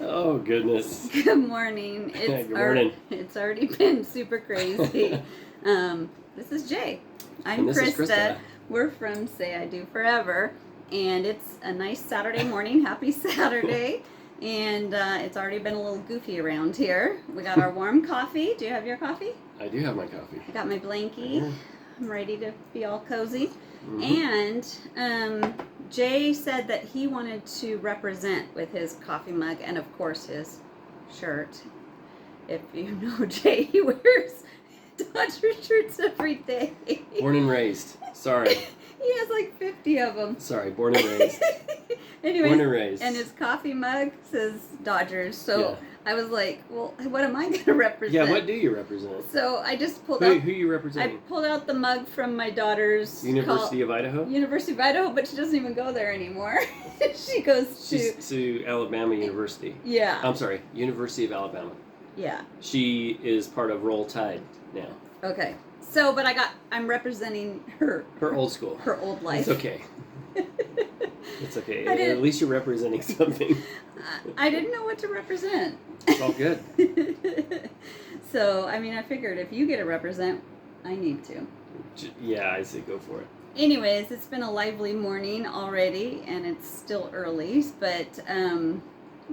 Oh, goodness. Good morning. Good morning. It's already been super crazy. This is Jay. I'm And this is Christa. Christa. We're from Say I Do Forever. And it's a nice Saturday morning. Happy Saturday. And it's already been a little goofy around here. We got our warm coffee. Do you have your coffee? I do have my coffee. I got my blankie. Yeah. I'm ready to be all cozy. Mm-hmm. And Jay said that he wanted to represent with his coffee mug and, of course, his shirt. If you know Jay, he wears Dodger shirts every day. Born and raised. Sorry. He has like 50 of them. Sorry, born and raised. Anyways, Born and raised. and his coffee mug says Dodgers. So Yeah. I was like, well, what am I going to represent? Yeah, what do you represent? So I just pulled out. Who are you I representing? pulled out the mug from my daughter's University of Idaho? University of Idaho, but she doesn't even go there anymore. She goes She's to to Alabama University. yeah, I'm sorry, University of Alabama. yeah. She is part of Roll Tide now. Okay. So, but I'm representing her Her old school. her old life. It's okay. It's okay. I didn't- At least you're representing something. I didn't know what to represent. It's all good. So, I mean, I figured if you get to represent, I need to. Yeah, I say go for it. Anyways, it's been a lively morning already, and it's still early, but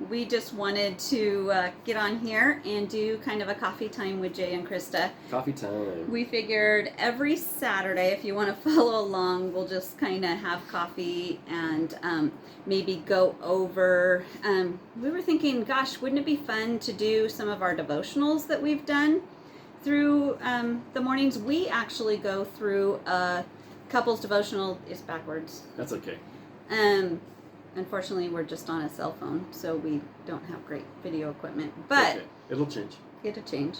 we just wanted to get on here and do kind of a coffee time with Jay and Christa. Coffee time. We figured every Saturday, if you want to follow along, we'll just kind of have coffee and maybe go over. We were thinking, gosh, wouldn't it be fun to do some of our devotionals that we've done through the mornings? We actually go through a couples devotional. It's backwards. That's okay. Unfortunately, we're just on a cell phone, so we don't have great video equipment. But Okay. It'll change. it'll change.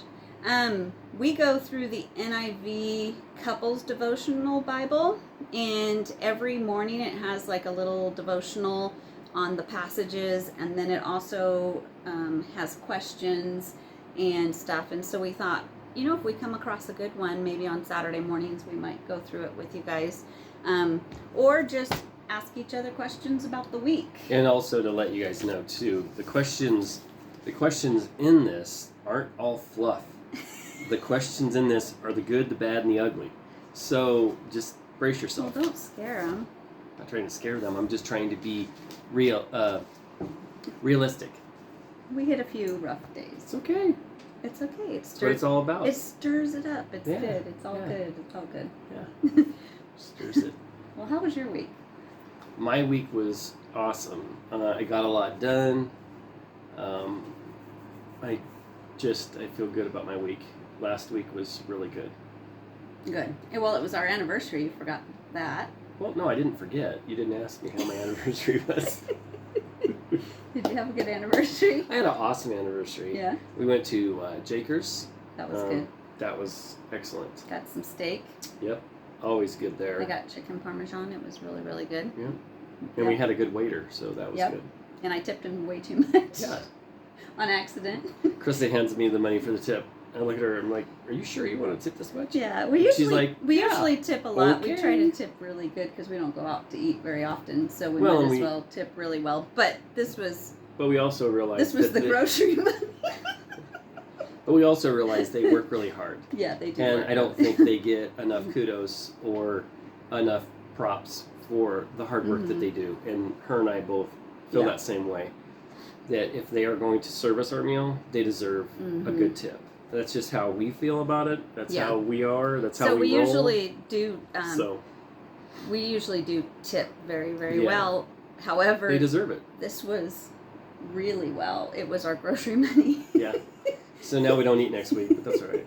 We go through the NIV Couples Devotional Bible, and every morning it has like a little devotional on the passages, and then it also has questions and stuff. And so we thought, if we come across a good one, maybe on Saturday mornings we might go through it with you guys, or just ask each other questions about the week. And also to let you guys know too, the questions in this aren't all fluff. The questions in this are the good, the bad, and the ugly. So just brace Well, yourself. don't scare them. I'm not trying to scare them. I'm just trying to be realistic. We hit a few rough days. It's okay. It's okay. That's what it's all about. It stirs it up. It's Yeah, good. It's all yeah. good. It's all good. Yeah. Stirs it. Well, how was your week? My week was awesome. I got a lot done. I feel good about my week. Last week was really good. Good. Well, it was our anniversary. You forgot that. Well, no, I didn't forget. You didn't ask me how my anniversary was. Did you have a good anniversary? I had an awesome anniversary. Yeah. We went to Jakers. That was good. That was excellent. Got some steak. Yep. Always good there. I got chicken parmesan. It was really, really good. Yeah. And we had a good waiter, so that was Yep. good. And I tipped him way too much. Yeah. On accident. Krista hands me the money for the tip. I look at her. I'm like, "Are you sure you want to tip this much?" Yeah, we usually She's like, we "Yeah, usually tip a lot. We try to okay." tip really good because we don't go out to eat very often, so we Well, might and as we- well tip really well. But this was But we also realized the grocery money. But we also realized they work really hard, Yeah, they do. and work I don't really- think they get enough kudos or enough props for the hard work that they do. And her and I both feel Yeah. that same way. That if they are going to serve us our meal, they deserve a good tip. That's just how we feel about it. That's Yeah. how we are. That's how So we we roll. usually do. So We usually do tip very, very Yeah. well. However, they deserve it. this was really well. It was our grocery money. Yeah. So now we don't eat next week, but that's all right.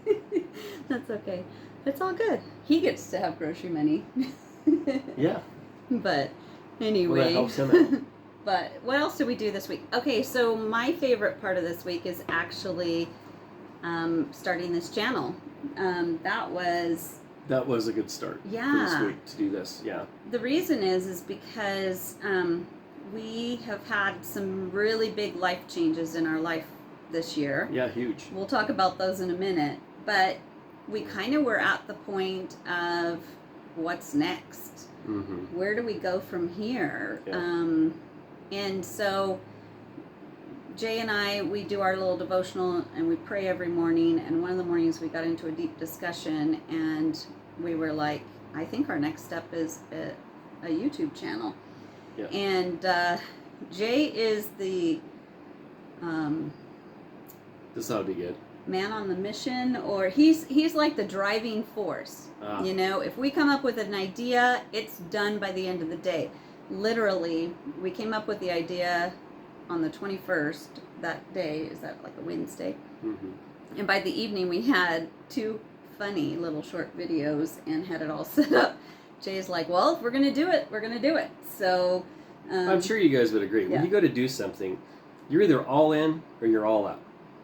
That's okay. It's all good. He gets to have grocery money. Yeah. But anyway. Well, that helps him out. But what else did we do this week? Okay, so my favorite part of this week is actually starting this channel. That was a good start for Yeah. this week to do this. Yeah. the reason is because we have had some really big life changes in our life this year. Yeah, huge. We'll talk about those in a minute, but we kind of were at the point of what's next. Mm-hmm. Where do we go from here? Yeah. And so Jay and I, we do our little devotional and we pray every morning. And one of the mornings we got into a deep discussion and we were like, I think our next step is a YouTube channel. Yeah. And Jay is the This ought to be good. man on the mission, or he's like the driving force. You know, if we come up with an idea, it's done by the end of the day. Literally, we came up with the idea on the 21st. That day, is that like a Wednesday? Mm-hmm. And by the evening, we had 2 funny little short videos and had it all set up. Jay's like, well, if we're going to do it, we're going to do it. So I'm sure you guys would agree. Yeah. When you go to do something, you're either all in or you're all out.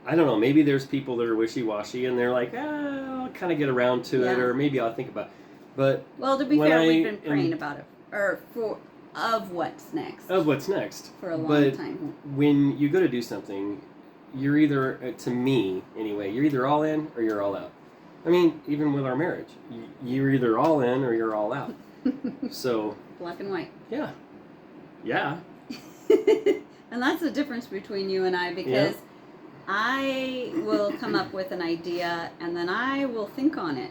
I don't know. Maybe there's people that are wishy-washy and they're like, I'll kind of get around to it, Yeah. or maybe I'll think about it. But well, to be when fair, I we've been praying am- about it, or of what's next of what's next. for a long But time. when you go to do something, you're either, to me anyway, you're either all in or you're all out. I mean, even with our marriage, you're either all in or you're all out. So, Black and white. yeah. Yeah. And that's the difference between you and I, because I will come up with an idea and then I will think on it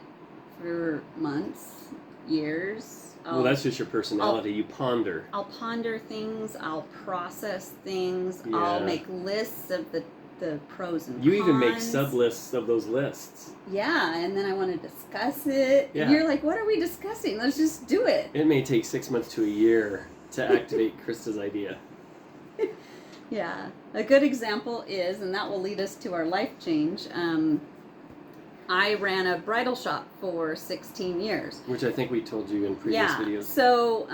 for months, years. Well, that's just your personality. You ponder. I'll ponder things, I'll process things, Yeah. I'll make lists of the pros and cons. You even make sub-lists of those lists. Yeah, and then I want to discuss it. Yeah. And you're like, what are we discussing? Let's just do it. It may take 6 months to a year to activate Christa's idea. Yeah. A good example is, and that will lead us to our life change, I ran a bridal shop for 16 years. Which I think we told you in previous videos. So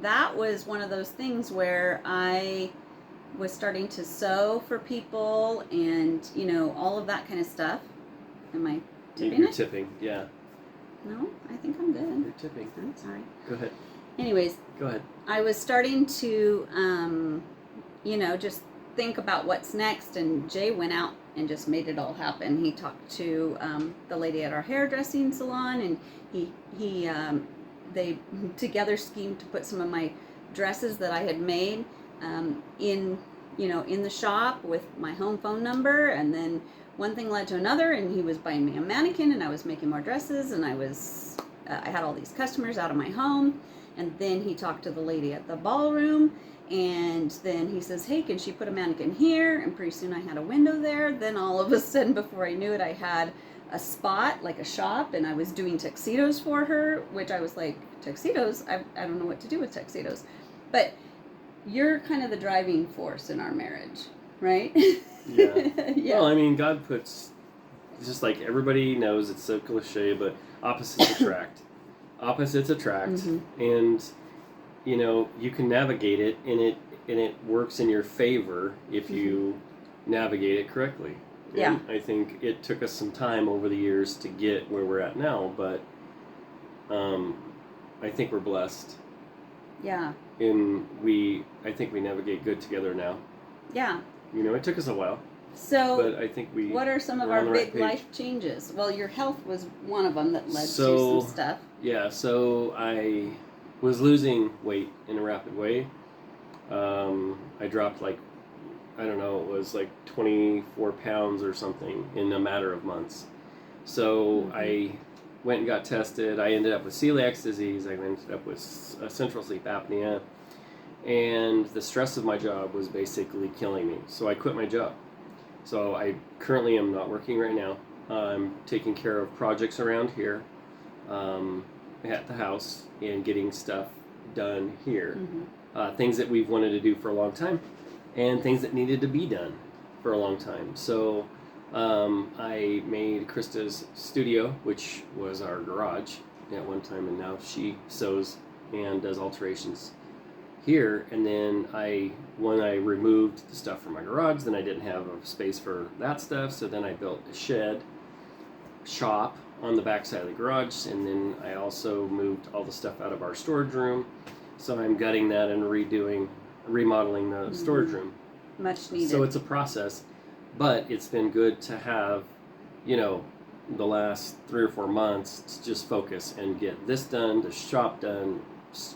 that was one of those things where I was starting to sew for people and, you know, all of that kind of stuff. Am I tipping You're it? tipping, yeah. No, I think I'm good. You're tipping. Sorry. Go ahead. Anyways, Go ahead. I was starting to, you know, just think about what's next, and Jay went out and just made it all happen. He talked to the lady at our hairdressing salon, and they together schemed to put some of my dresses that I had made in the shop with my home phone number, and then one thing led to another, and he was buying me a mannequin, and I was making more dresses, and I had all these customers out of my home, and then he talked to the lady at the ballroom, and then he says, hey, can she put a mannequin here? And pretty soon I had a window there. Then all of a sudden, before I knew it, I had a spot, like a shop, and I was doing tuxedos for her, which I was like, tuxedos? I don't know what to do with tuxedos. But you're kind of the driving force in our marriage, right? Yeah. Yeah. Well, I mean, God puts, just like everybody knows, it's so cliche, but opposites attract. Opposites attract. Mm-hmm. And, you know, you can navigate it, and it works in your favor if you navigate it correctly. And Yeah. I think it took us some time over the years to get where we're at now, but I think we're blessed. Yeah. And I think we navigate good together now. Yeah. You know, it took us a while, So but I think what are some of we're on our the right big page. life changes? Well, your health was one of them that led to So- some stuff. Yeah, so I was losing weight in a rapid way. I dropped like, I don't know, it was like 24 pounds or something in a matter of months. So I went and got tested. I ended up with celiac disease. I ended up with central sleep apnea. And the stress of my job was basically killing me. So I quit my job. So I currently am not working right now. I'm taking care of projects around here at the house and getting stuff done here. Things that we've wanted to do for a long time and things that needed to be done for a long time. So I made Christa's studio, which was our garage at one time, and now she sews and does alterations here. And then when I removed the stuff from my garage, then I didn't have a space for that stuff, so then I built a shop on the back side of the garage, and then I also moved all the stuff out of our storage room. So I'm gutting that and remodeling the storage room. Much needed. So it's a process, but it's been good to have, you know, the last 3 or 4 months to just focus and get this done, the shop done,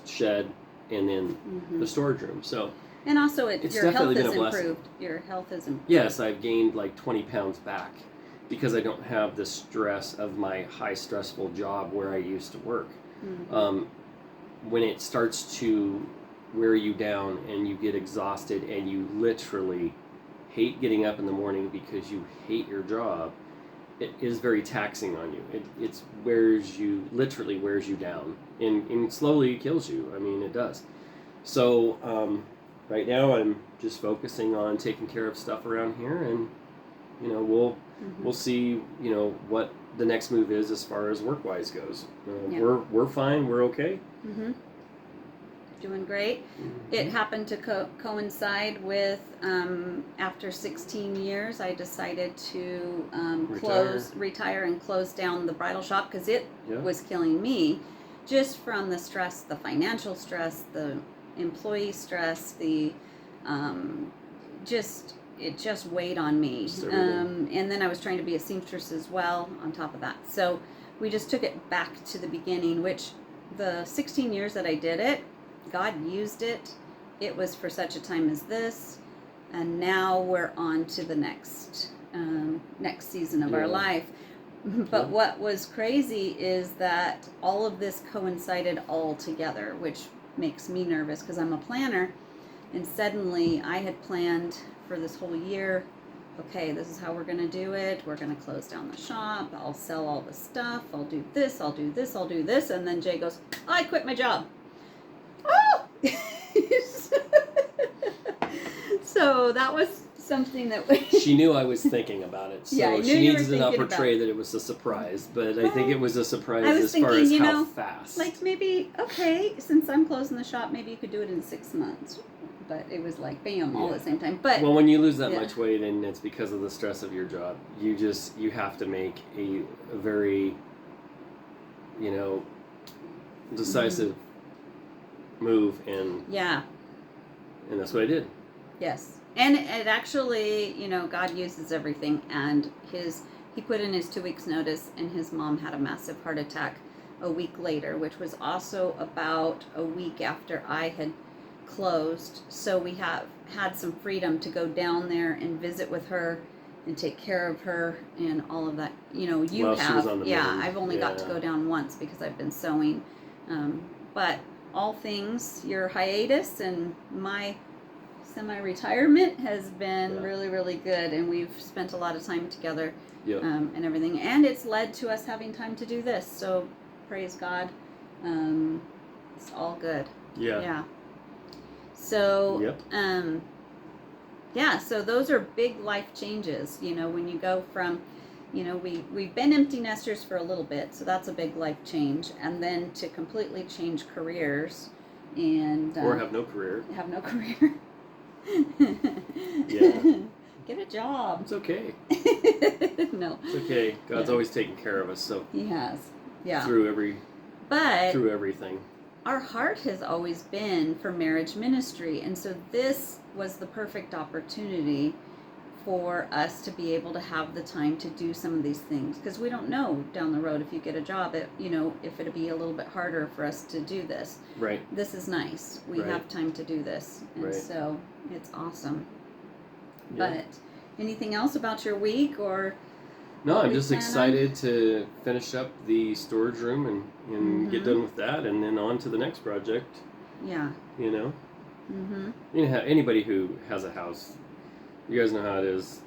shed, and then the storage room. So And also, It's your health definitely been has a blessing. improved. Your health has improved. Yes, I've gained like 20 pounds back because I don't have the stress of my high stressful job where I used to work. Mm-hmm. When it starts to wear you down and you get exhausted and you literally hate getting up in the morning because you hate your job, it is very taxing on you. It literally wears you down and slowly kills you. I mean, it does. So right now I'm just focusing on taking care of stuff around here, and we'll see what the next move is as far as work wise goes. Yeah. We're fine. We're okay. Mm-hmm. Doing great. Mm-hmm. It happened to coincide with after 16 years, I decided to retire and close down the bridal shop because it was killing me, just from the stress, the financial stress, the employee stress, the it just weighed on me. And then I was trying to be a seamstress as well on top of that. So we just took it back to the beginning, which the 16 years that I did it, God used it. It was for such a time as this. And now we're on to the next season of our life. But what was crazy is that all of this coincided all together, which makes me nervous because I'm a planner. And suddenly I had planned for this whole year, okay, this is how we're going to do it. We're going to close down the shop. I'll sell all the stuff. I'll do this. I'll do this. I'll do this. And then Jay goes, I quit my job. Oh! So that was something that she knew I was thinking about it. So yeah, she needs to not portray that it was a surprise, but I think it was a surprise as far as how fast. Like maybe, okay, since I'm closing the shop, maybe you could do it in 6 months. But it was like bam all at the same time. But well, when you lose that much weight, and it's because of the stress of your job, you have to make a very decisive move, and that's what I did. Yes. And it actually, God uses everything, and he put in his 2 weeks notice, and his mom had a massive heart attack a week later, which was also about a week after I had closed. So we have had some freedom to go down there and visit with her and take care of her and all of that. You have. I've only got to go down once because I've been sewing. But all things, your hiatus and my semi-retirement has been really, really good, and we've spent a lot of time together and everything. And it's led to us having time to do this. So praise God. It's all good. Yeah. So, so those are big life changes, when you go from, we've been empty nesters for a little bit, so that's a big life change. And then to completely change careers and... or have no career. Get a job. It's okay. No. It's okay. God's always taken care of us, so... He has. Yeah. Through everything. Our heart has always been for marriage ministry, and so this was the perfect opportunity for us to be able to have the time to do some of these things, because we don't know down the road if you get a job, if it'll be a little bit harder for us to do this. Right. This is nice. We have time to do this, and so it's awesome. Yeah. But anything else about your week or? No, I'm just excited to finish up the storage room and get done with that, and then on to the next project. Yeah. Anybody who has a house, you guys know how it is.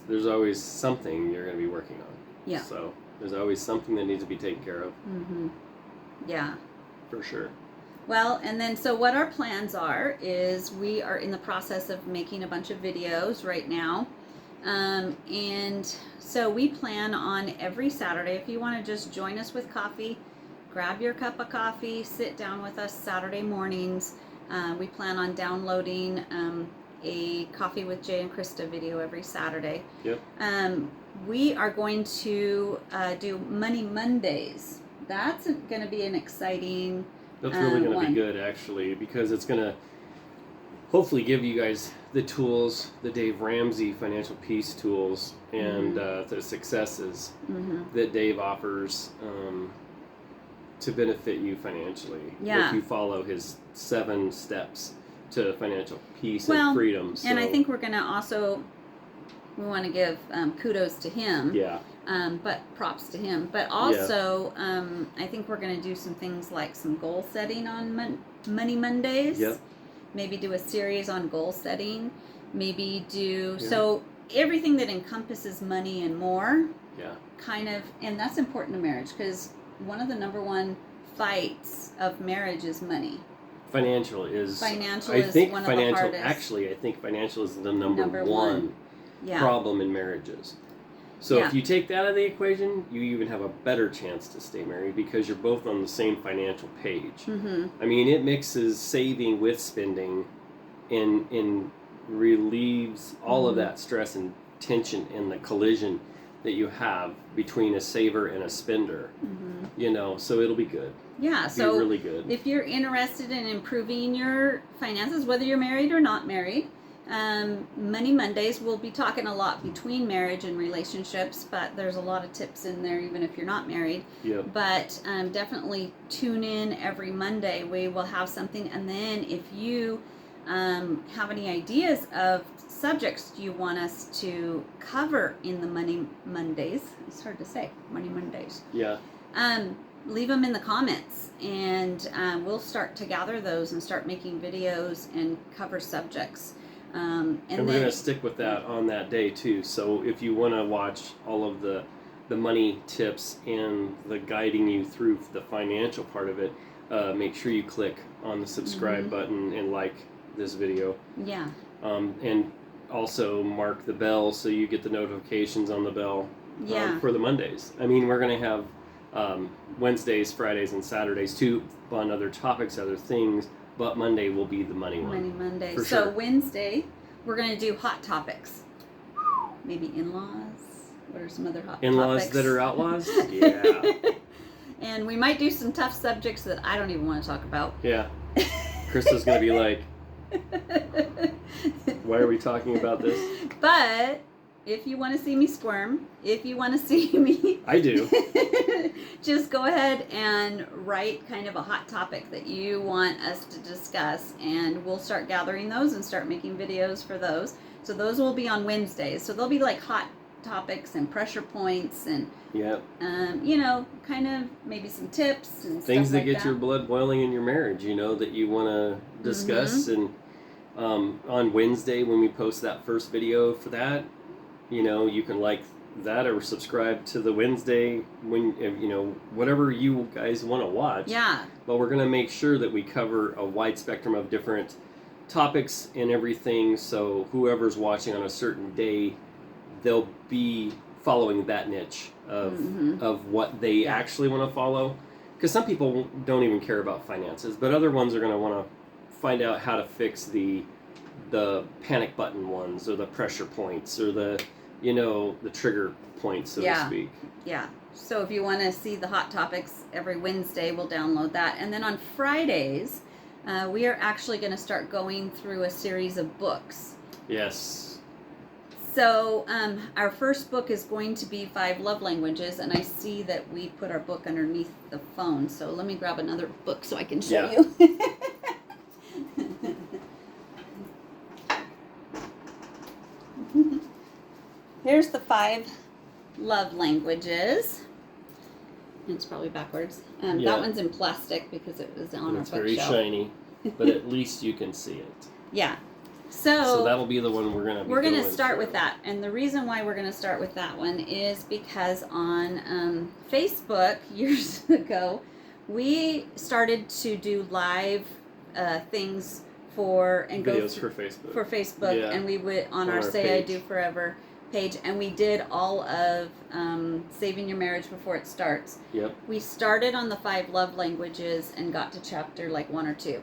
There's always something you're going to be working on. Yeah. So there's always something that needs to be taken care of. Yeah. For sure. Well, and then so what our plans are is we are in the process of making a bunch of videos right now. And so we plan on every Saturday, if you want to just join us with coffee, grab your cup of coffee, sit down with us Saturday mornings. We plan on downloading a Coffee with Jay and Christa video every Saturday. Yep. We are going to do Money Mondays. That's going to be an exciting That's really going to be good, actually, because it's going to hopefully give you guys the tools, the Dave Ramsey financial peace tools, and the successes that Dave offers to benefit you financially. Yeah. If you follow his 7 steps to financial peace Well, and freedom. So. And I think we're going to also, we want to give kudos to him. Yeah. But props to him. But also, I think we're going to do some things like some goal setting on Money Mondays. Yep. Maybe do a series on goal setting. Maybe do, so everything that encompasses money and more. Yeah. Kind of, and that's important to marriage because one of the number one fights of marriage is money. Financial is one of the hardest. Actually, I think financial is the number one problem in marriages. So if you take that out of the equation, you even have a better chance to stay married because you're both on the same financial page. Mm-hmm. I mean, it mixes saving with spending and relieves all of that stress and tension and the collision that you have between a saver and a spender. Mm-hmm. You know, so it'll be good. Yeah, It'll so be really good. If you're interested in improving your finances, whether you're married or not married, Money Mondays, we'll be talking a lot between marriage and relationships, but there's a lot of tips in there even if you're not married. Yep. But definitely tune in every Monday. We will have something, and then if you have any ideas of subjects you want us to cover in the Money Mondays, it's hard to say, Money Mondays. Yeah. Leave them in the comments, and we'll start to gather those and start making videos and cover subjects. And we're going to stick with that on that day too. So if you want to watch all of the money tips and the guiding you through the financial part of it, make sure you click on the subscribe button and like this video. Yeah. And also mark the bell so you get the notifications on the bell for the Mondays. I mean, we're going to have Wednesdays, Fridays, and Saturdays too on other topics, other things. But Monday will be the money one. Money Monday. For So sure. Wednesday, we're going to do hot topics. Maybe in-laws. What are some other hot In-laws topics? that are outlaws? Yeah. And we might do some tough subjects that I don't even want to talk about. Yeah. Krista's going to be like, why are we talking about this? But if you want to see me squirm, if you want to see me... I do. Just go ahead and write kind of a hot topic that you want us to discuss, and we'll start gathering those and start making videos for those. So those will be on Wednesdays. So they'll be like hot topics and pressure points and, you know, kind of maybe some tips and things stuff that like get your blood boiling in your marriage, you know, that you want to discuss. And on Wednesday when we post that first video for that, you know, you can like that or subscribe to the Wednesday when, you know, whatever you guys want to watch. Yeah. But we're going to make sure that we cover a wide spectrum of different topics and everything. So whoever's watching on a certain day, they'll be following that niche of what they actually want to follow. Because some people don't even care about finances, but other ones are going to want to find out how to fix the panic button ones or the pressure points or the, you know, the trigger points, so to speak. Yeah. So if you want to see the hot topics every Wednesday, we'll download that. And then on Fridays, we are actually going to start going through a series of books. Yes. So our first book is going to be 5 Love Languages, and I see that we put our book underneath the phone. So let me grab another book so I can show you. Here's the 5 love languages. It's probably backwards. That one's in plastic because it was on our bookshelf. It's very shiny, but at least you can see it. Yeah. So that'll be the one we're going to We're going to start with that. And the reason why we're going to start with that one is because on Facebook years ago, we started to do live things for Facebook, and we would on our Say page. I Do Forever page, and we did all of Saving Your Marriage Before It Starts. Yep. We started on the 5 love languages and got to chapter like 1 or 2.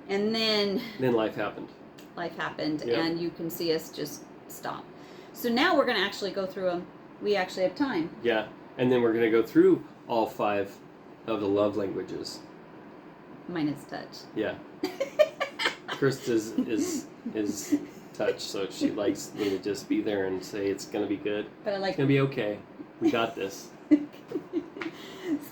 And then life happened. And you can see us just stop. So now we're going to actually go through them. We actually have time. Yeah, and then we're going to go through all 5 of the love languages. Mine is touch. Yeah. Krista's is touch, so she likes me to just be there and say it's going to be good. But I like it's going to be okay. We got this.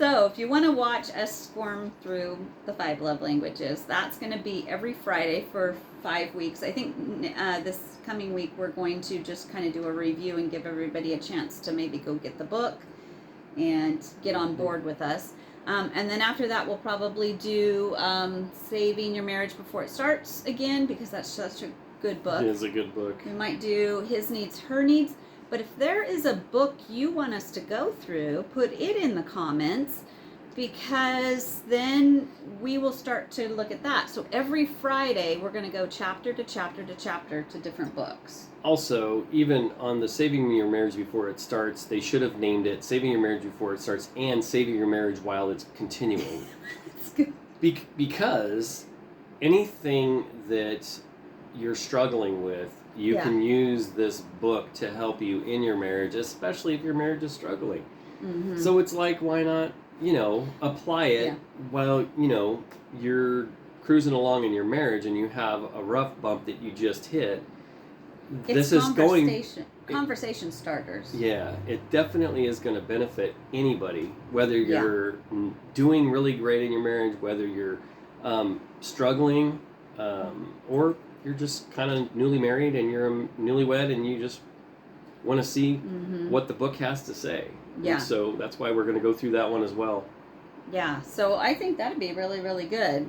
So if you want to watch us squirm through the 5 love languages, that's going to be every Friday for 5 weeks. I think this coming week we're going to just kind of do a review and give everybody a chance to maybe go get the book and get on board with us. And then after that, we'll probably do Saving Your Marriage Before It Starts again, because that's such a good book. It is a good book. We might do His Needs, Her Needs. But if there is a book you want us to go through, put it in the comments, because then we will start to look at that. So every Friday, we're going to go chapter to chapter to chapter to different books. Also, even on the Saving Your Marriage Before It Starts, they should have named it Saving Your Marriage Before It Starts and Saving Your Marriage While It's Continuing. That's good. Because anything that you're struggling with, you can use this book to help you in your marriage, especially if your marriage is struggling. Mm-hmm. So it's like, why not, apply it while, you're cruising along in your marriage and you have a rough bump that you just hit. This is conversation starters. Yeah, it definitely is going to benefit anybody, whether you're doing really great in your marriage, whether you're struggling, or you're just kind of newly married and you're a newlywed and you just want to see what the book has to say. Yeah. And so that's why we're going to go through that one as well. Yeah, so I think that'd be really, really good.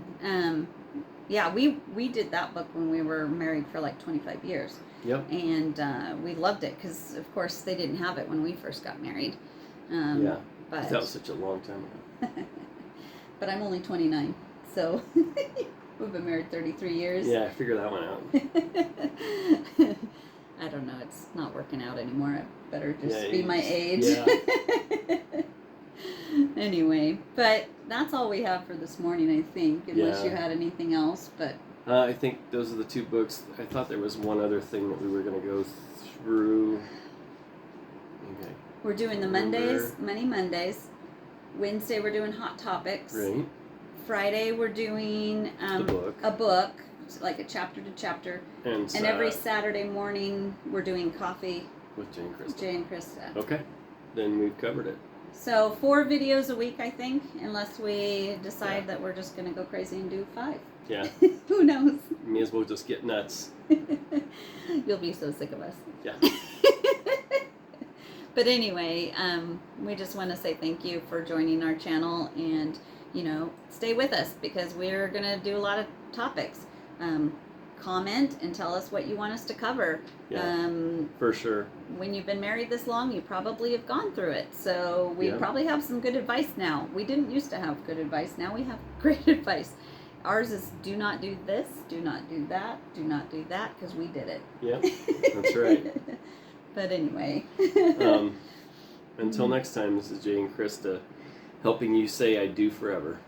We did that book when we were married for like 25 years. Yep. And we loved it because, of course, they didn't have it when we first got married. But that was such a long time ago. But I'm only 29, so we've been married 33 years. Yeah, figure that one out. I don't know. It's not working out anymore. I better just be you my age. Yeah. Anyway, but that's all we have for this morning, I think, unless you had anything else. But I think those are the 2 books. I thought there was one other thing that we were going to go through. Okay. We're doing the Mondays, many Mondays. Wednesday we're doing Hot Topics. Right. Friday we're doing a book, like a chapter to chapter. And every Saturday morning we're doing Coffee with Jay and Christa. Jay and Christa. Okay. Then we've covered it. So 4 videos a week, I think, unless we decide that we're just going to go crazy and do 5. Yeah. Who knows? May as well just get nuts. You'll be so sick of us. Yeah. But anyway, we just want to say thank you for joining our channel, and stay with us because we're going to do a lot of topics. Comment and tell us what you want us to cover. Yeah, for sure. When you've been married this long, you probably have gone through it. So we probably have some good advice now. We didn't used to have good advice. Now we have great advice. Ours is do not do this, do not do that, do not do that, because we did it. Yep, that's right. But anyway. Until next time, this is Jay and Christa helping you say I do forever.